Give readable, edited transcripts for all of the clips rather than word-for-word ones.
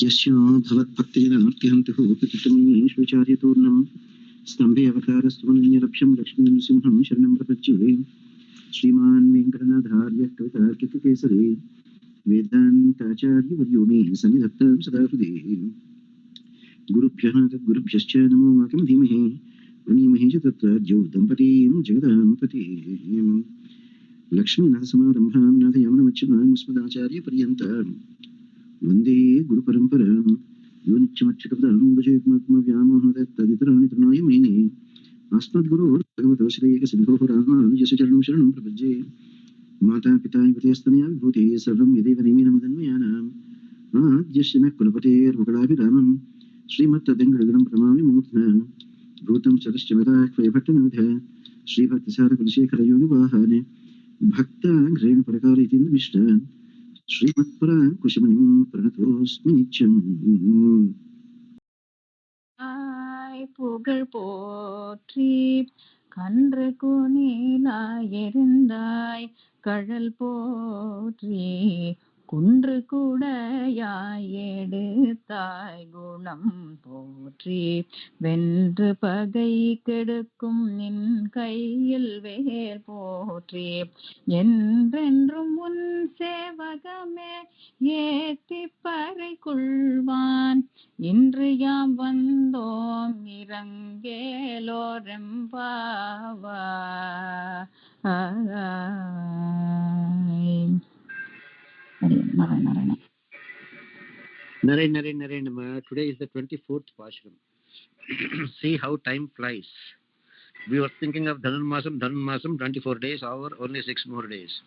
यस्य भवत्भक्तिजनार्तिहन्तुः प्रतितमीश्वचार्यतूर्णम् स्तम्भे अवतारस्तुमनन्यलक्ष्यं लक्ष्मीनृसिंहं शरणं प्रपद्ये श्रीमान् वेङ्कटनाथार्यः कवितार्किककेसरी वेदान्ताचार्यवर्यो मे सन्निधत्तां सदा हृदि गुरुभ्यः तद्गुरुभ्यश्च नमो वाकं धीमहि प्रणीमहे च तत्राद्यौ दम्पतीं जगदां पतिं लक्ष्मीनाथसमारम्भां नाथयामनमच्युतां अस्मदाचार्यपर्यन्ताम् वन्दे गुरुपरम्पराम् यो नित्यमच्युतपदां भजेत्मव्यामोहतत्तदितराणि तृणाय मेने अस्मद्गुरोर्भगवतो श्रीकसिन्धोः रामानुजस्य चरणं शरणं प्रपद्ये माता पिता युवतेस्तनया विभूतिः सर्वं यदेव नियमेन मदन्वयानाम् आद्यस्य नः कुलपतेर्वकुलाभिरामम् श्रीमत्तदङ्गडगणं प्रणमामि मूर्ध्ना भूतं शरश्च मदाह्वयभट्टनाथ श्रीभक्तिसारकुलशेखरयोगिवाहान् भक्ताङ्घ्रेणुपरकारीतीन्द्रमिष्टान् श्रीमत्पराङ्कुशमुनिं प्रणतोऽस्मि नित्यम् புகழ் போற்றி கன்று குனிலாய் எரிந்தாய் கழல் போற்றி குன்று குடையாய் எடுத்தாய் குணம் போற்றி வென்று பகை கெடுக்கும் நின் கையில் வேல் போற்றி என்றென்றும் உன் சேவகமே ஏத்தி பறை கொள்வான் இன்று யாம் வந்தோம் இறங்கேலோரெம்பாவாய். Nare Nare Nare Nama. Today is the 24th Pashram. See how time flies. We were thinking of Dhanurmasam, 24 days, hour, only 6 more days.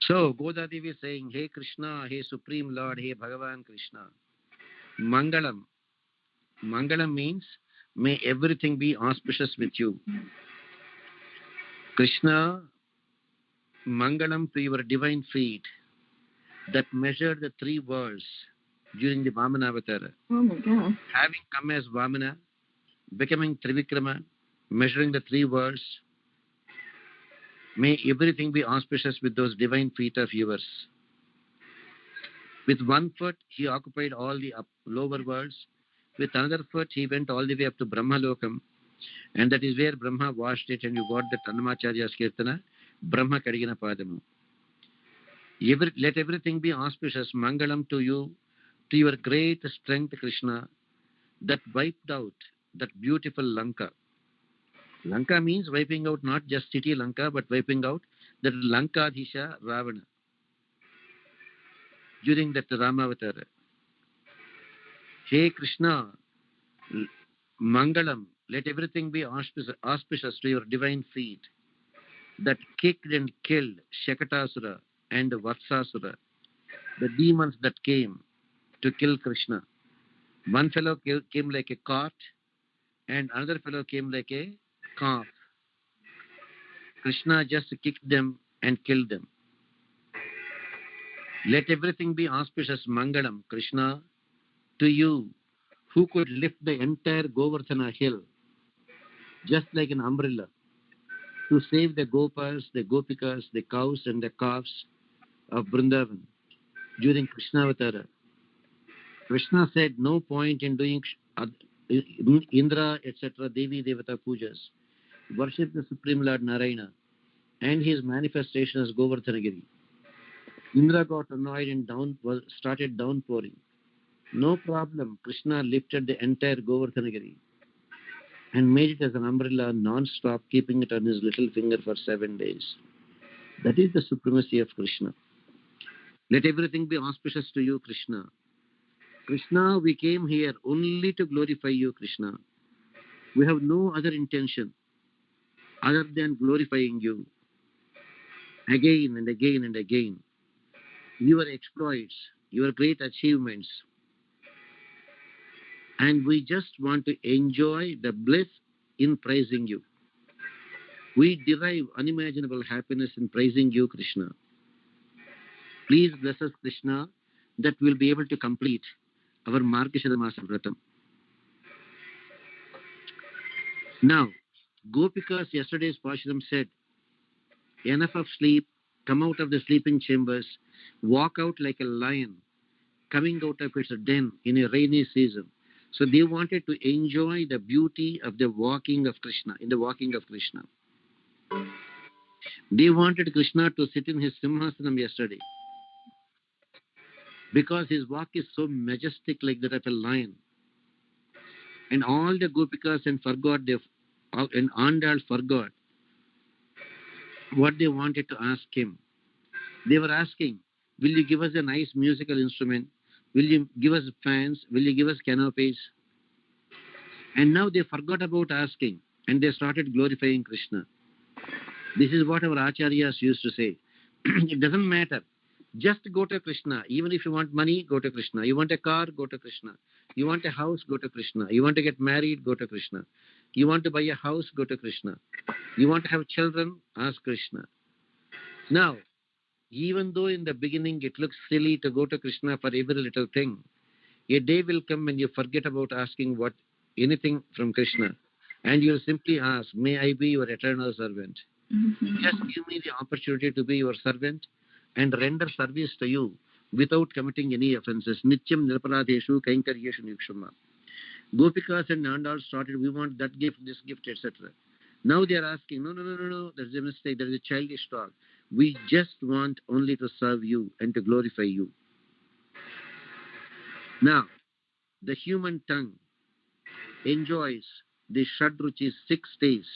So, Godadevi is saying, Hey Krishna, Hey Supreme Lord, Hey Bhagavan Krishna. Mangalam. Mangalam means, may everything be auspicious with you. Krishna, Mangalam to your divine feet that measured the 3 worlds during the Vamana Avatara. Oh my God. Having come as Vamana, becoming Trivikrama, measuring the 3 worlds, may everything be auspicious with those divine feet of yours. With one foot, he occupied all the lower worlds. With another foot, he went all the way up to Brahma Lokam. And that is where Brahma washed it, and you got the Annamacharya's Kirtana, Brahma Kadigana Padamu. Let everything be auspicious, Mangalam to you, to your great strength, Krishna, that wiped out that beautiful Lanka. Lanka means wiping out not just city Lanka, but wiping out that Lankadhisha Ravana during that Ramavatara. Hey Krishna, Mangalam, let everything be auspicious to your divine feet that kicked and killed Shakatasura and Vatsasura, the demons that came to kill Krishna. One fellow came like a cart and another fellow came like a calf. Krishna just kicked them and killed them. Let everything be auspicious, Mangalam, Krishna, to you, who could lift the entire Govardhana hill just like an umbrella to save the Gopas, the Gopikas, the cows and the calves of Vrindavan during Krishnavatara. Krishna said no point in doing Indra, etc., Devi Devata pujas. Worship the Supreme Lord Narayana and his manifestation as Govardhanagiri. Indra got annoyed and started downpouring. No problem, Krishna lifted the entire Govardhanagiri and made it as an umbrella non-stop, keeping it on his little finger for 7 days. That is the supremacy of Krishna. Let everything be auspicious to you, Krishna. Krishna, we came here only to glorify you, Krishna. We have no other intention other than glorifying you again and again and again. Your exploits, your great achievements. And we just want to enjoy the bliss in praising you. We derive unimaginable happiness in praising you, Krishna. Please bless us, Krishna, that we'll be able to complete our Margashira Masa Vratam. Now, Gopikas, yesterday's Pashuram said, enough of sleep, come out of the sleeping chambers, walk out like a lion, coming out of its den in a rainy season. So they wanted to enjoy the beauty of the walking of Krishna, in the walking of Krishna. They wanted Krishna to sit in his Simhasanam yesterday because his walk is so majestic like that of a lion. And all the Gopikas and Andal forgot what they wanted to ask him. They were asking, will you give us a nice musical instrument? Will you give us fans? Will you give us canopies? And now they forgot about asking and they started glorifying Krishna. This is what our acharyas used to say. It doesn't matter. Just go to Krishna. Even if you want money, go to Krishna. You want a car, go to Krishna. You want a house, go to Krishna. You want to get married, go to Krishna. You want to buy a house, go to Krishna. You want to have children, ask Krishna. Now, even though in the beginning it looks silly to go to Krishna for every little thing, a day will come when you forget about asking anything from Krishna, and you'll simply ask, may I be your eternal servant? Just give me the opportunity to be your servant and render service to you without committing any offenses. Nityam nirparadeshu kainkaryeshu nikshama. Gopikas and Nandal started, we want that gift, this gift, etc. Now they are asking, no, there's a mistake, there is a childish talk. We just want only to serve you and to glorify you. Now, the human tongue enjoys the Shadruchis 6 days.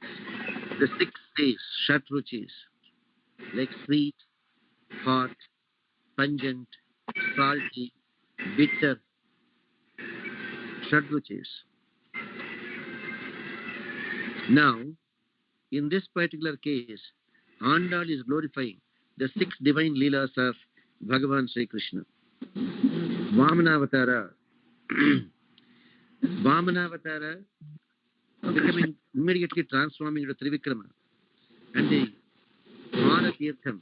The 6 days, Shadruchis, like sweet, hot, pungent, salty, bitter, Shadruchis. Now, in this particular case, Andal is glorifying the 6 divine leelas of Bhagavan Sri Krishna. Vamanavatar becoming immediately transforming into Trivikrama. And the Mara Tirtham.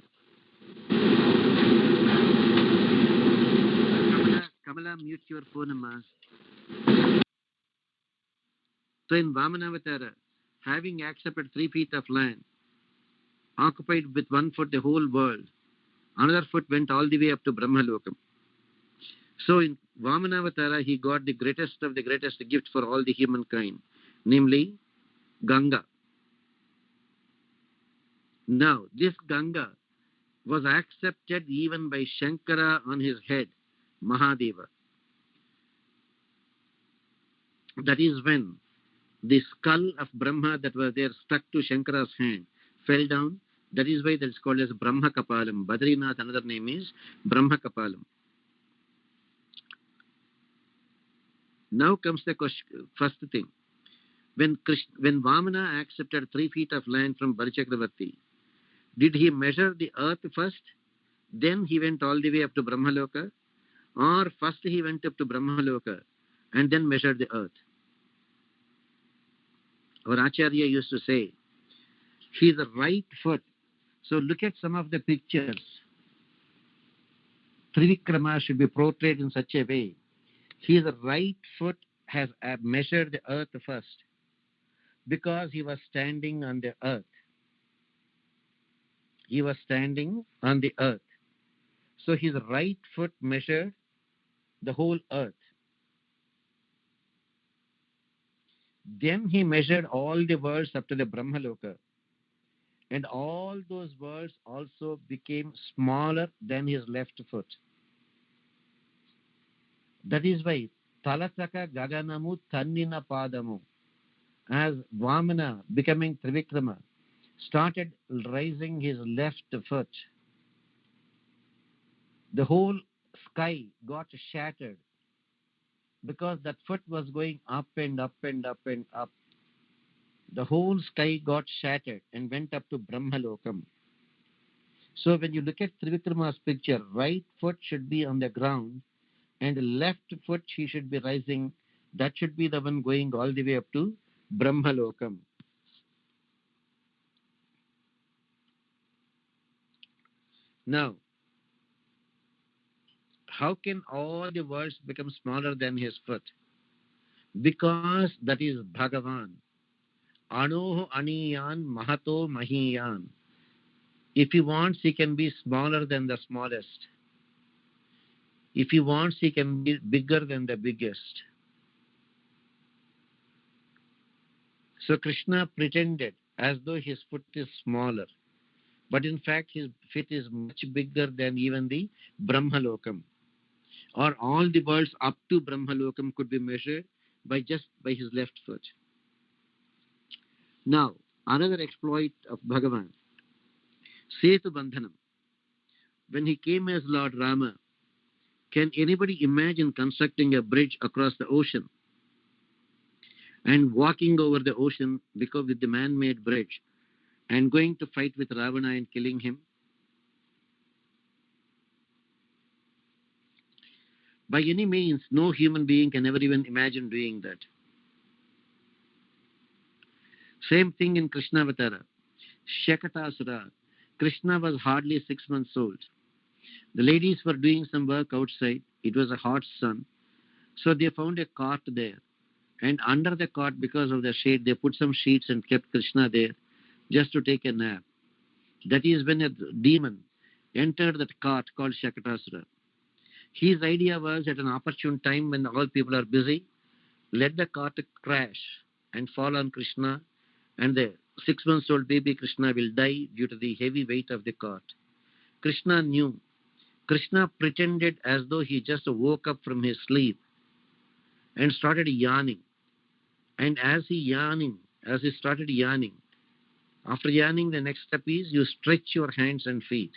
Kamala, mute your phone, Amma. So in Vamanavatar, having accepted 3 feet of land, occupied with 1 foot the whole world, another foot went all the way up to Brahmalokam. So in Vamanavatar, he got the greatest of the greatest gift for all the humankind, namely Ganga. Now, this Ganga was accepted even by Shankara on his head, Mahadeva. That is when the skull of Brahma that was there stuck to Shankara's hand fell down. That is why that is called as Brahma Kapalam. Badrinath, another name is Brahma Kapalam. Now comes the first thing. When Vamana accepted 3 feet of land from Balichakravarti, did he measure the earth first? Then he went all the way up to Brahmaloka? Or first he went up to Brahmaloka and then measured the earth? Our Acharya used to say, his right foot. So look at some of the pictures. Trivikrama should be portrayed in such a way. His right foot has measured the earth first because he was standing on the earth. He was standing on the earth. So his right foot measured the whole earth. Then he measured all the worlds up to the Brahmaloka. And all those worlds also became smaller than his left foot. That is why Talasaka Gaganamu Tannina Padamu, as Vamana becoming Trivikrama, started raising his left foot. The whole sky got shattered because that foot was going up and up and up and up. The whole sky got shattered and went up to Brahmalokam. So when you look at Trivikrama's picture, right foot should be on the ground and left foot he should be rising. That should be the one going all the way up to Brahmalokam. Now, how can all the worlds become smaller than his foot? Because that is Bhagavan. Anoho Aniyan Mahato Mahiyan. If he wants, he can be smaller than the smallest. If he wants, he can be bigger than the biggest. So Krishna pretended as though his foot is smaller, but in fact his foot is much bigger than even the Brahmalokam, or all the worlds up to Brahmalokam could be measured by just by his left foot. Now, another exploit of Bhagavan, Setu Bandhanam. When he came as Lord Rama, can anybody imagine constructing a bridge across the ocean and walking over the ocean because with the man-made bridge and going to fight with Ravana and killing him? By any means, no human being can ever even imagine doing that. Same thing in Krishnavatara. Shakatasura. Krishna was hardly 6 months old. The ladies were doing some work outside. It was a hot sun. So they found a cot there. And under the cot, because of the shade, they put some sheets and kept Krishna there just to take a nap. That is when a demon entered that cot called Shakatasura. His idea was at an opportune time when all people are busy, let the cart crash and fall on Krishna, and the 6 months old baby Krishna will die due to the heavy weight of the cart. Krishna knew. Krishna pretended as though he just woke up from his sleep and started yawning. And as he started yawning, after yawning, the next step is you stretch your hands and feet.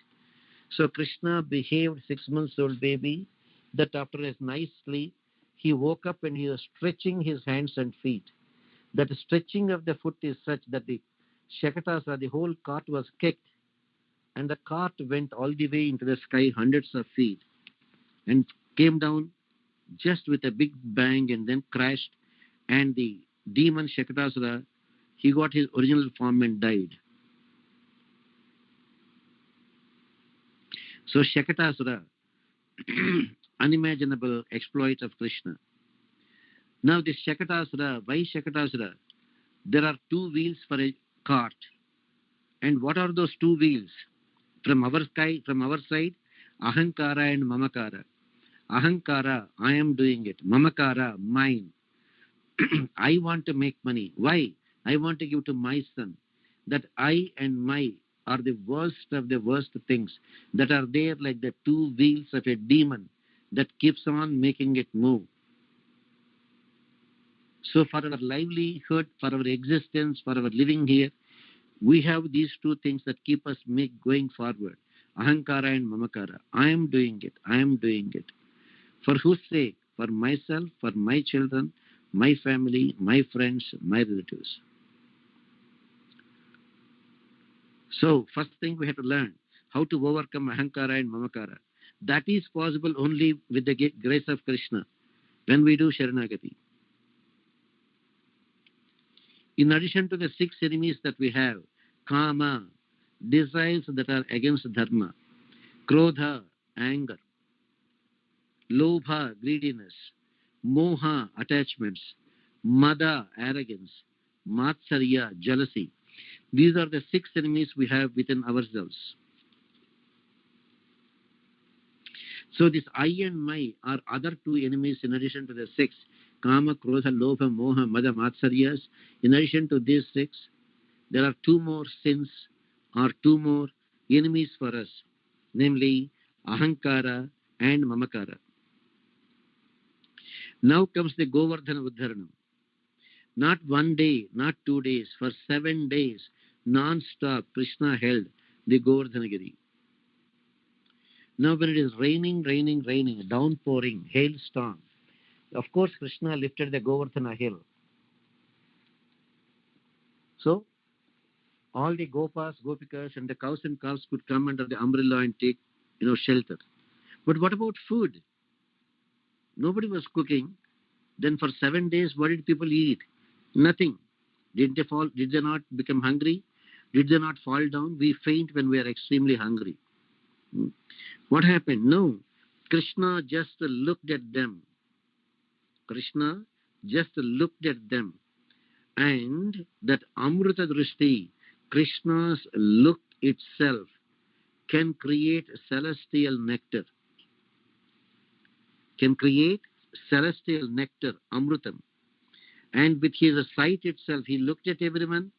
So Krishna behaved 6 months old baby that after a nice sleep, he woke up and he was stretching his hands and feet. That stretching of the foot is such that the Shakatasura, the whole cart was kicked, and the cart went all the way into the sky, hundreds of feet, and came down just with a big bang and then crashed, and the demon Shakatasura, he got his original form and died. So Shakatasura, unimaginable exploit of Krishna. Now this Shakatasura, why Shakatasura? There are 2 wheels for a cart. And what are those 2 wheels? From our side, Ahankara and Mamakara. Ahankara, I am doing it. Mamakara, mine. I want to make money. Why? I want to give to my son. That I and my are the worst of the worst things that are there like the 2 wheels of a demon that keeps on making it move. So for our livelihood, for our existence, for our living here, we have these 2 things that keep us going forward. Ahankara and Mamakara. I am doing it. I am doing it. For whose sake? For myself, for my children, my family, my friends, my relatives. So first thing we have to learn how to overcome Ahankara and Mamakara. That is possible only with the grace of Krishna when we do Sharanagati. In addition to the 6 enemies that we have, Kama, desires that are against Dharma, Krodha, anger, Lobha, greediness, Moha, attachments, Mada, arrogance, Matsarya, jealousy. These are the 6 enemies we have within ourselves. So this I and my are other 2 enemies in addition to the 6. Kama, Krodha, Lobha, Moha, Mada, Matsaryas. In addition to these 6, there are 2 more sins or 2 more enemies for us, namely Ahankara and Mamakara. Now comes the Govardhana Uddharanam. Not 1 day, not 2 days, for 7 days, non-stop, Krishna held the Govardhanagiri. Now when it is raining, downpouring, hailstorm, of course Krishna lifted the Govardhana hill. So all the Gopas, Gopikas and the cows and calves could come under the umbrella and take, shelter. But what about food? Nobody was cooking. Then for 7 days, what did people eat? Nothing. Did they not become hungry? Did they not fall down? We faint when we are extremely hungry. What happened? No. Krishna just looked at them. Krishna just looked at them. And that Amrita Drishti, Krishna's look itself can create celestial nectar, amrutam. And with his sight itself, he looked at everyone.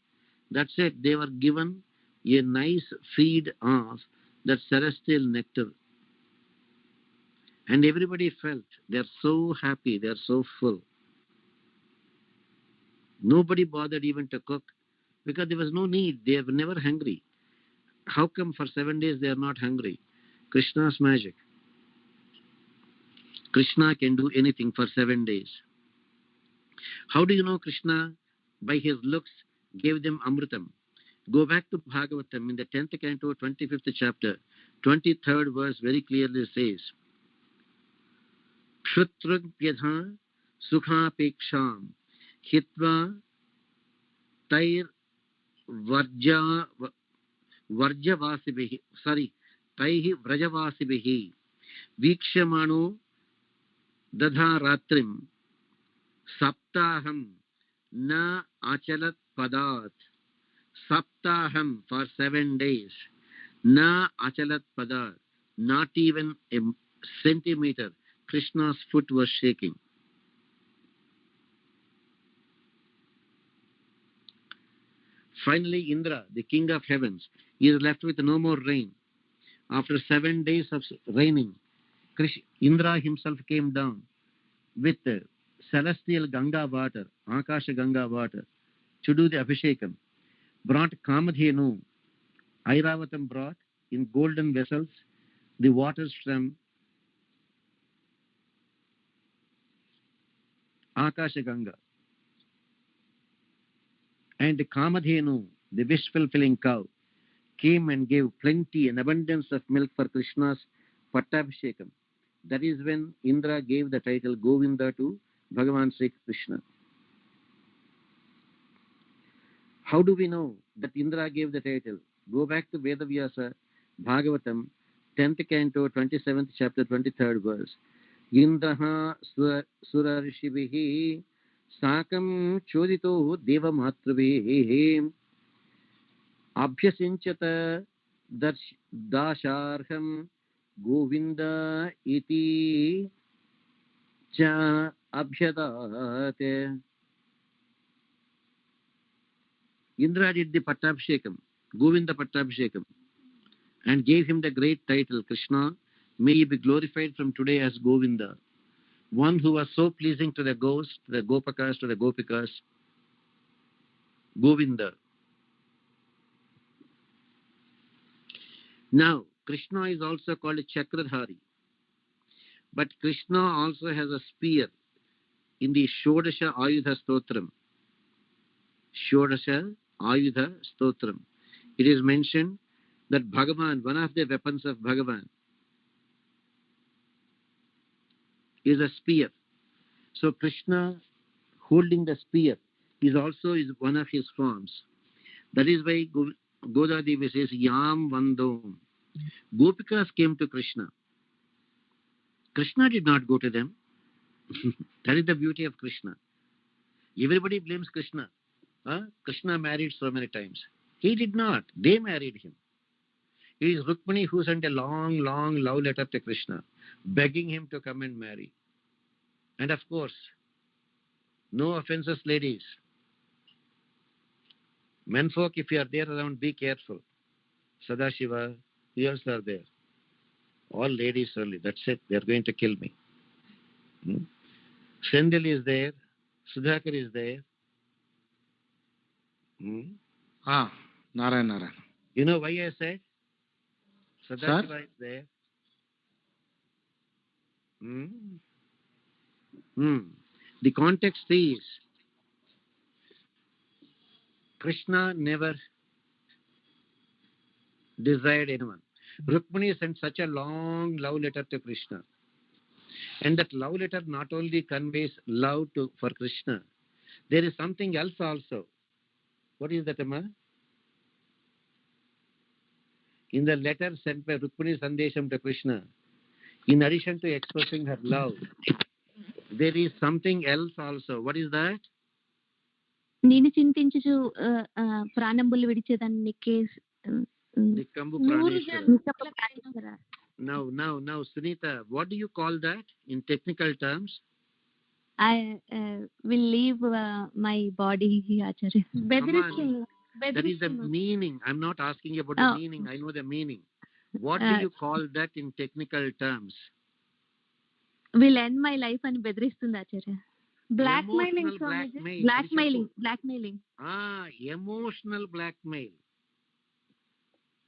That's it. They were given a nice feed of that celestial nectar. And everybody felt they're so happy, they're so full. Nobody bothered even to cook because there was no need. They were never hungry. How come for 7 days they are not hungry? Krishna's magic. Krishna can do anything for 7 days. How do you know Krishna? By his looks gave them amritam. Go back to Bhagavatam in the 10th canto, 25th chapter, 23rd verse very clearly says, Kshutrupyadha sukhapeksham hitva tair varjavasibihi, taihi vrajavasibihi vikshamano dadha ratrim saptaham na achalat padat. Saptaham, for 7 days. Na achalat padat, not even a centimeter. Krishna's foot was shaking. Finally, Indra, the king of heavens, is left with no more rain. After 7 days of raining, Indra himself came down with celestial Ganga water, Akasha Ganga water, to do the Abhishekam. Brought Kamadhenu. Airavatam brought in golden vessels the waters from Akasha Ganga. And Kamadhenu, the wish-fulfilling cow, came and gave plenty and abundance of milk for Krishna's Pattabhishekam. That is when Indra gave the title Govinda to Bhagavan Sri Krishna. How do we know that Indra gave the title? Go back to Vedavyasa, Bhagavatam, 10th canto, 27th chapter, 23rd verse. Indraha surarishibihi sakam chodito devamatrabihi abhyasinchata dasharham Govinda iti cha abhyadate. Indra did the Pattabhishekam, Govinda Pattabhishekam, and gave him the great title, Krishna, may he be glorified from today as Govinda, one who was so pleasing to the ghosts, to the Gopakas, to the Gopikas, Govinda. Now, Krishna is also called a Chakradhari, but Krishna also has a spear in the Shodasha Ayudha Stotram. Shodasha Ayudha Stotram. It is mentioned that Bhagavan, one of the weapons of Bhagavan, is a spear. So Krishna holding the spear is also one of his forms. That is why Goda Devi says, Yam Vandom. Gopikas came to Krishna. Krishna did not go to them. That is the beauty of Krishna. Everybody blames Krishna. Krishna married so many times. He did not. They married him. It is Rukmini who sent a long, long love letter to Krishna, begging him to come and marry. And of course, no offenses, ladies. Menfolk, if you are there around, be careful. Sadashiva, who else are there? All ladies only. That's it. They are going to kill me. Sendil is there. Sudhakar is there. Narayan. You know why I said? Sadashiva is there. The context is Krishna never desired anyone. Rukmini sent such a long love letter to Krishna. And that love letter not only conveys love for Krishna, there is something else also. What is that, Amma? In the letter sent by Rukmini Sandesham to Krishna, in addition to expressing her love, there is something else also. What is that? నేను చింతించుచు ప్రాణంబులు విడిచేదానికి Nikambu ನೂರು Praneshwara. ಜನ Now, Sunita, what do you call that in technical terms? I will leave my body, Acharya. That is the meaning. I'm not asking about the meaning. I know the meaning. What do you call that in technical terms? Will end my life and bedristund Acharya. Blackmailing. Blackmailing. Emotional blackmail.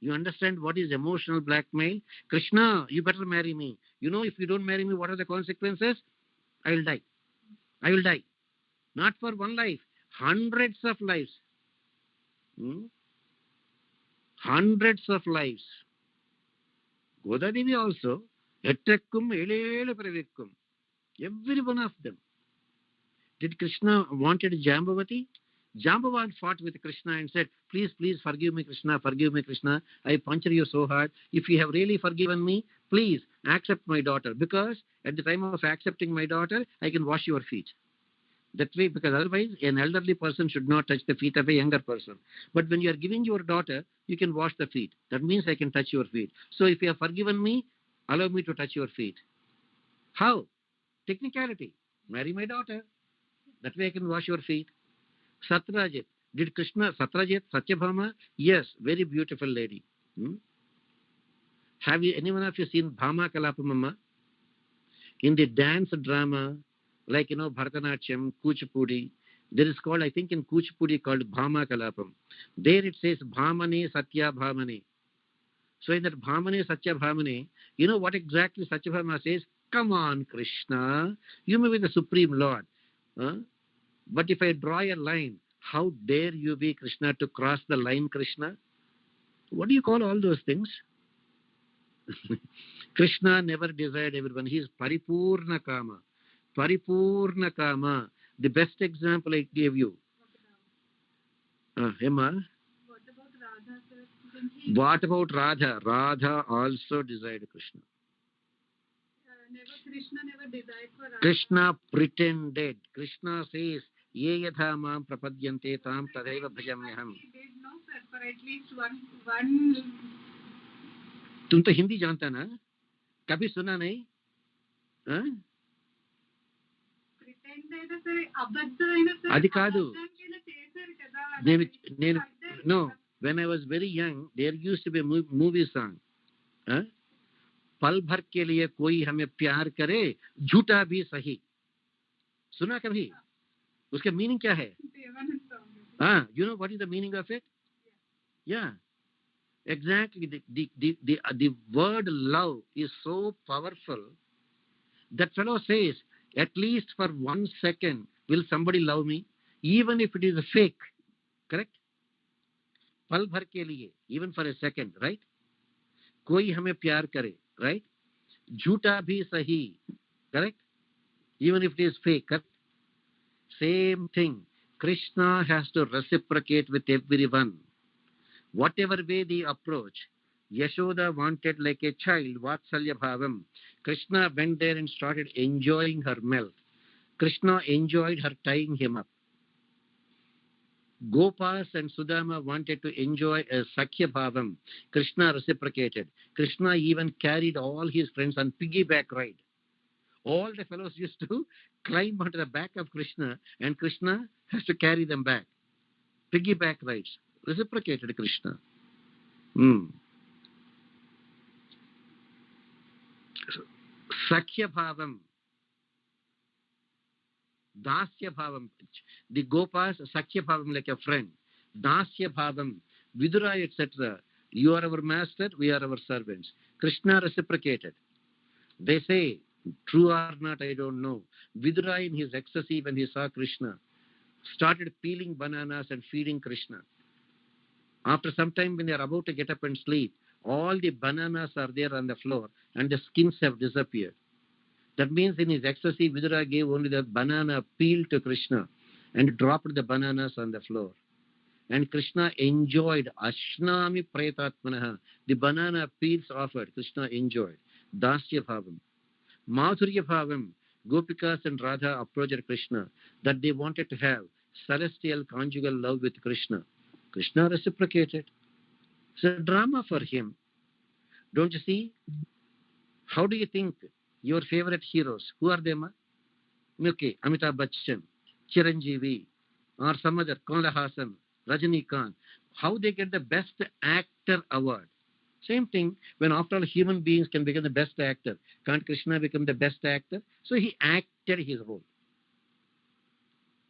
You understand what is emotional blackmail? Krishna, you better marry me. You know, if you don't marry me, what are the consequences? I will die. I will die. Not for one life, hundreds of lives. Hundreds of lives. Godadevi also. Ettakkum elele pravikkum. Every one of them. Did Krishna wanted Jambavati? Jambavan fought with Krishna and said, please, please forgive me, Krishna, forgive me, Krishna. I punctured you so hard. If you have really forgiven me, please accept my daughter. Because at the time of accepting my daughter, I can wash your feet. That way, because otherwise an elderly person should not touch the feet of a younger person. But when you are giving your daughter, you can wash the feet. That means I can touch your feet. So if you have forgiven me, allow me to touch your feet. How? Technicality. Marry my daughter. That way I can wash your feet. Satrajit. Did Krishna, Satrajit, Satyabhama? Yes, very beautiful lady. Have you, anyone of you seen Bhama Kalapamama? In the dance drama, like, Bharatanatyam, Kuchipudi, there is called, I think in Kuchipudi called Bhama Kalapam. There it says Bhamane Satya Bhamane. So in that Bhamane Satya Bhamane, you know what exactly Satyabhama says? Come on, Krishna, you may be the Supreme Lord. But if I draw a line, how dare you be, Krishna, to cross the line, Krishna? What do you call all those things? Krishna never desired everyone. He is Paripurna Kama. Paripurna Kama. The best example I gave you. Emma? What about Radha? Radha also desired Krishna. Krishna never desired for Radha. Krishna pretended. Krishna says, Ye yatha maam prapadyante tam tadaiva bhajamyaham. He did no, sir, for at least one. तुम तो हिंदी जानता ना? कभी सुना नहीं? అది కాదు. No, when I was very young, there used to be a movie song. पल भर के लिए कोई हमें प्यार करे झूठा भी सही. सुना कभी? उसका मीनिंग क्या है? You know what is the meaning of it? Yeah. Exactly. The word love is so powerful that fellow says, at least for 1 second, will somebody love me? Even if it is a fake. Correct? Pal bhar ke liye, even for a second, right? Koi hame pyar kare, right? Jhoota bhi sahi. Correct? Even if it is fake. Correct? Same thing. Krishna has to reciprocate with everyone. Whatever way they approach, Yashoda wanted like a child, Vatsalya Bhavam. Krishna went there and started enjoying her milk. Krishna enjoyed her tying him up. Gopas and Sudama wanted to enjoy a Sakhya Bhavam. Krishna reciprocated. Krishna even carried all his friends on piggyback ride. All the fellows used to climb onto the back of Krishna, and Krishna has to carry them back. Piggyback rides. Reciprocated Krishna. Sakhya Bhavam. Dasya Bhavam. The Gopas, Sakhya Bhavam like a friend. Dasya Bhavam. Vidura, etc. You are our master, we are our servants. Krishna reciprocated. They say, true or not, I don't know. Vidura in his ecstasy when he saw Krishna started peeling bananas and feeding Krishna. After some time when they are about to get up and sleep, all the bananas are there on the floor and the skins have disappeared. That means in his ecstasy, Vidura gave only the banana peel to Krishna and dropped the bananas on the floor. And Krishna enjoyed Ashnami Pretatmanaha. The banana peels offered, Krishna enjoyed. Dasya Bhavam. Madhurya Bhavam. Gopikas and Radha approached Krishna that they wanted to have celestial conjugal love with Krishna. Krishna reciprocated. So drama for him. Don't you see? How do you think your favorite heroes? Who are they, ma? Okay, Amitabh Bachchan, Chiranjeevi, or some other, Kamala Hassan, Rajinikanth. How they get the best actor award? Same thing, when after all human beings can become the best actor, can't Krishna become the best actor? So he acted his role.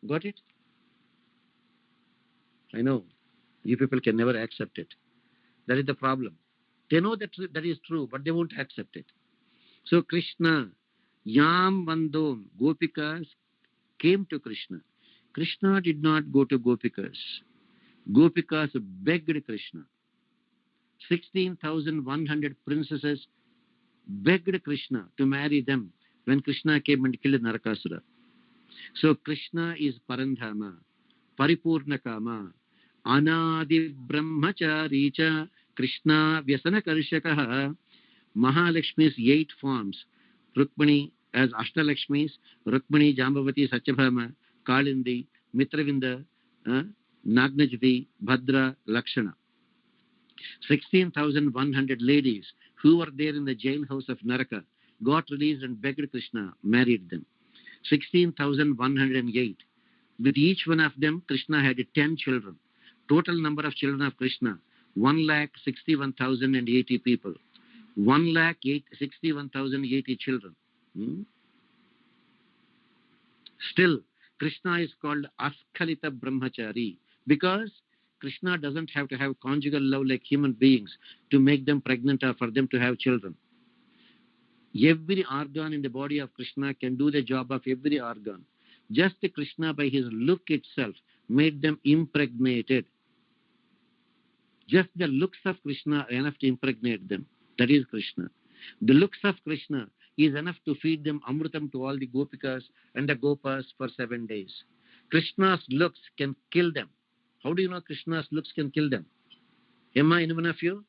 Got it? I know. You people can never accept it. That is the problem. They know that that is true, but they won't accept it. So Krishna, Yam Vandom, Gopikas came to Krishna. Krishna did not go to Gopikas. Gopikas begged Krishna. 16,100 princesses begged Krishna to marry them when Krishna came and killed Narakasura. So Krishna is Parandhama, Paripurnakama, Anadi Brahmachari cha Krishna Vyasana Karshakaha. Mahalakshmi's 8 forms, Rukmani as Ashtalakshmis, Rukmani, Jambavati, Satyabhama, Kalindi, Mitravinda, Nagnajati, Bhadra, Lakshana. 16,100 ladies who were there in the jailhouse of Naraka got released and begged Krishna, married them. 16,108. With each one of them, Krishna had 10 children. Total number of children of Krishna, 1,61,080 people. 1,61,080 children. Still, Krishna is called Askhalita Brahmachari because Krishna doesn't have to have conjugal love like human beings to make them pregnant or for them to have children. Every organ in the body of Krishna can do the job of every organ. Just Krishna by his look itself made them impregnated. Just the looks of Krishna are enough to impregnate them. That is Krishna. The looks of Krishna is enough to feed them amrutam to all the gopikas and the gopas for 7 days. Krishna's looks can kill them. How do you know Krishna's looks can kill them? Emma, anyone of you?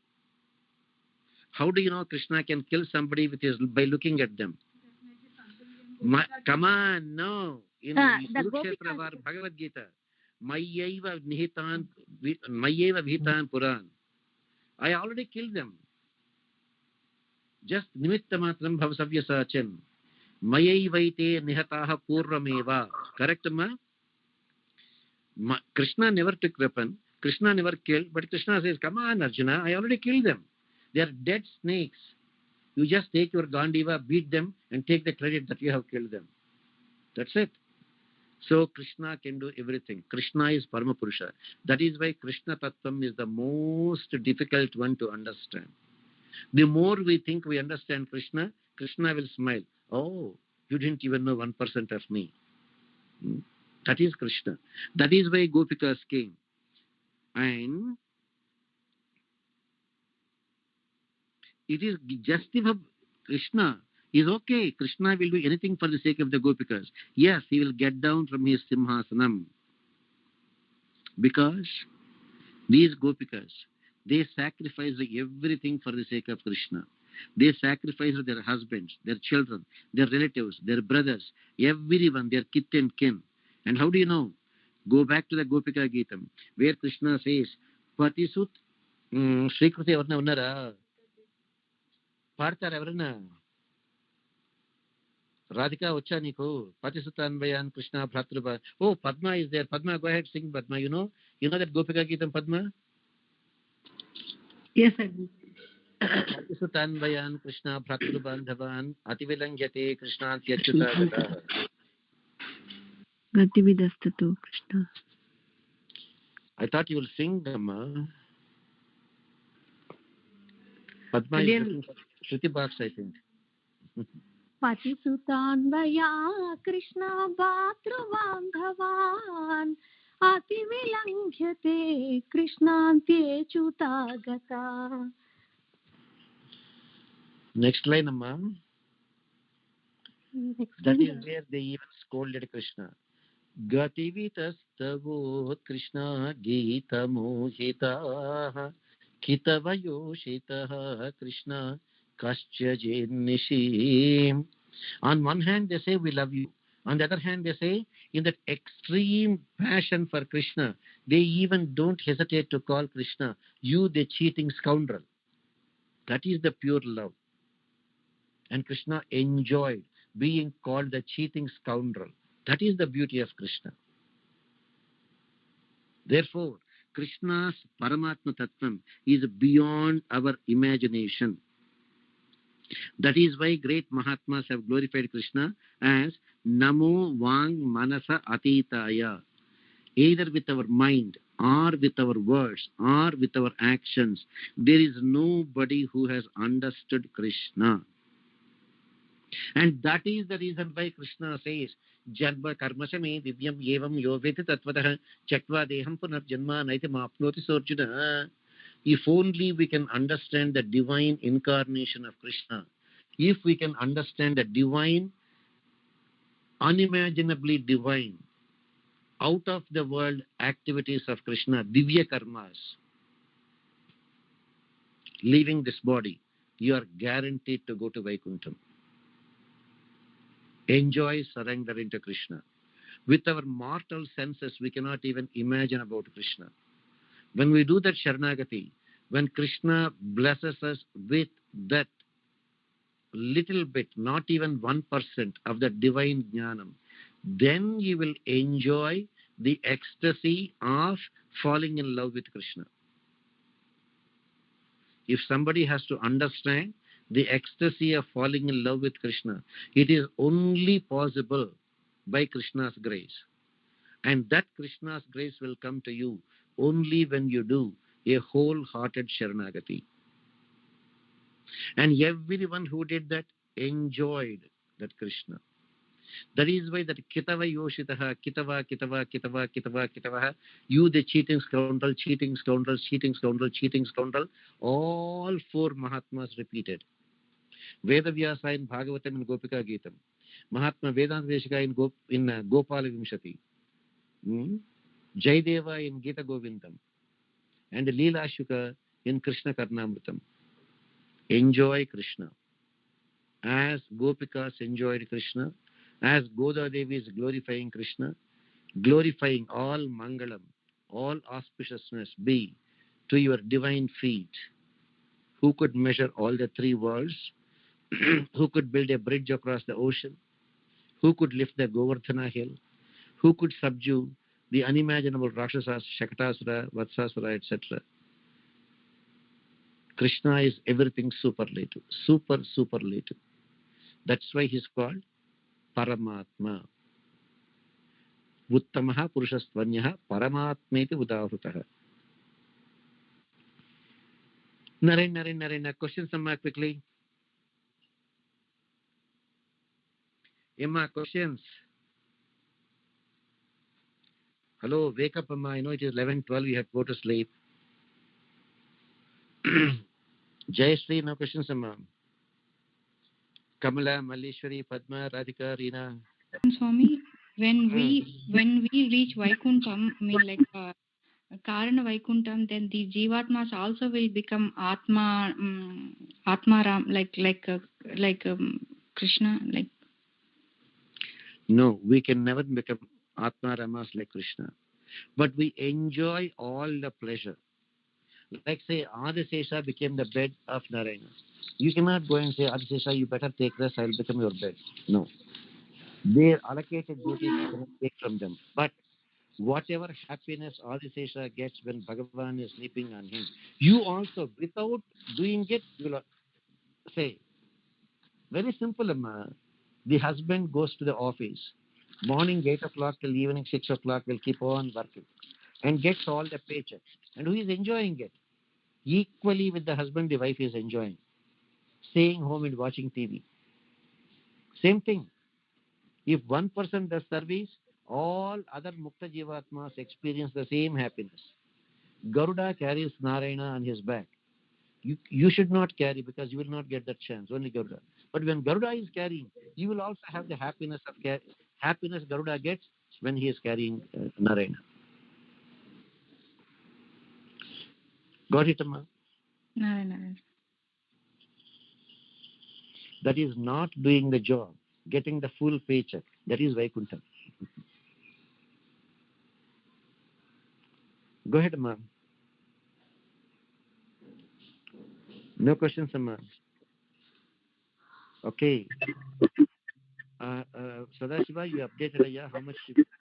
How do you know Krishna can kill somebody with his by looking at them? Come on, no. In Kurukshetra var Bhagavad Gita, Mayyaiva Vihitan Puran. I already killed them. Just nimitta matram bhavasavya sachan. Mayaivaite nihataha purvameva. Correct, ma? Krishna never took weapon. Krishna never killed. But Krishna says, come on, Arjuna, I already killed them. They are dead snakes. You just take your Gandiva, beat them, and take the credit that you have killed them. That's it. So Krishna can do everything. Krishna is Paramapurusha. That is why Krishna Tattvam is the most difficult one to understand. The more we think we understand Krishna, Krishna will smile. Oh, you didn't even know 1% of me. That is Krishna. That is why Gopikas came. And it is justice of Krishna is okay. Krishna will do anything for the sake of the Gopikas. Yes, he will get down from his Simhasanam. Because these Gopikas, they sacrifice everything for the sake of Krishna. They sacrifice their husbands, their children, their relatives, their brothers, everyone, their kith and kin. And how do you know? Go back to the Gopika Geetam, where Krishna says, Patisut, Sri Kriti avarna unnara? Paartara avarna? Radhika Ucha Niko, Patisutanvayan, Krishna Bhratrubha. Oh, Padma is there. Padma, go ahead, sing Padma. You know that Gopika Geetam, Padma? Yes, I do. Patisutanvayan, Krishna Bhratrubandhavan, Ativilangyate, Krishna Tyachyutagata. Gatividastatu Krishna. I thought you will sing, Amma. Padma is looking for Shruti Box, I think. Patisutanvaya Krishna Bhatruvandhavan Ativilangyate Krishnantyechutagata. Next line, Amma. Next That line. is where they even scolded Krishna. Gativitastabod Krishna Gita Mohita Kitavayoshita Krishna Kaschajin Nishim. On one hand, they say, we love you. On the other hand, they say, in that extreme passion for Krishna, they even don't hesitate to call Krishna, you the cheating scoundrel. That is the pure love. And Krishna enjoyed being called the cheating scoundrel. That is the beauty of Krishna. Therefore, Krishna's Paramatma Tattvam is beyond our imagination. That is why great Mahatmas have glorified Krishna as Namo Vang Manasa Atitaya. Either with our mind or with our words or with our actions, there is nobody who has understood Krishna. And that is the reason why Krishna says, Janma karmasha me divyam evam yoveti tatvatah chakva deham punarjanma naiti mapnoti sorjuna. If only we can understand the divine incarnation of Krishna, if we can understand the divine, unimaginably divine, out of the world activities of Krishna, divya karmas, leaving this body, you are guaranteed to go to Vaikuntham. Enjoy, surrender into Krishna. With our mortal senses, we cannot even imagine about Krishna. When we do that Sharanagati, when Krishna blesses us with that little bit, not even 1% of the divine jnanam, then you will enjoy the ecstasy of falling in love with Krishna. If somebody has to understand the ecstasy of falling in love with Krishna, it is only possible by Krishna's grace. And that Krishna's grace will come to you only when you do a wholehearted Sharanagati. And everyone who did that enjoyed that Krishna. That is why that Kitava Yoshitaha, Kitava, Kitava, Kitava, Kitava, Kitava, you the cheating scoundrel, cheating scoundrel, cheating scoundrel, cheating scoundrel, all four Mahatmas repeated. Vedavyasa in Bhagavatam and Gopika Geetam. Mahatma Vedanta Deshika in Gopala Vimshati. Jaydeva in Gita Govindam. And Leela Shuka in Krishna Karnamritam. Enjoy Krishna. As Gopikas enjoyed Krishna, as Goda Devi is glorifying Krishna, glorifying all Mangalam, all auspiciousness be to your divine feet. Who could measure all the three worlds? Who could build a bridge across the ocean? Who could lift the Govardhana hill? Who could subdue the unimaginable Rakshasas, Shakatasura, Vatsasura, etc.? Krishna is everything superlative, superlative. That's why he's called Paramatma. Uttamaha Purushastvanyaha Paramatmeti Udahutaha. Naren, questions, Amma, quickly. Emma, questions? Hello, wake up, Amma. I know it is 11:12. You have to go to sleep. Jayashree, no questions, Amma. Kamala, Malleshwari, Padma, Radhika, Reena. Swami, when we reach Vaikuntham, I mean like Karana Vaikuntham, then the Jivatmas also will become Atmaram, like Krishna, like. No, we can never become Atma Ramas like Krishna. But we enjoy all the pleasure. Like say, Adisesha became the bed of Narayana. You cannot go and say, Adisesha, you better take rest, I will become your bed. No. Their allocated duties you cannot take from them. But whatever happiness Adisesha gets when Bhagavan is sleeping on him, you also, without doing it, you will say, very simple, Amma. The husband goes to the office. Morning 8 o'clock till evening 6 o'clock will keep on working and gets all the paycheck. And who is enjoying it? Equally with the husband, the wife is enjoying. Staying home and watching TV. Same thing. If one person does service, all other Mukta Jivatmas experience the same happiness. Garuda carries Narayana on his back. You should not carry because you will not get that chance, only Garuda. But when Garuda is carrying, you will also have the happiness of happiness Garuda gets when he is carrying Narayana. Got it, Amma? No. That is not doing the job. getting the full paycheck. That is Vaikuntham. Go ahead, Amma. No questions, Amma. Okay. Sadashiva, you updated, yeah, how much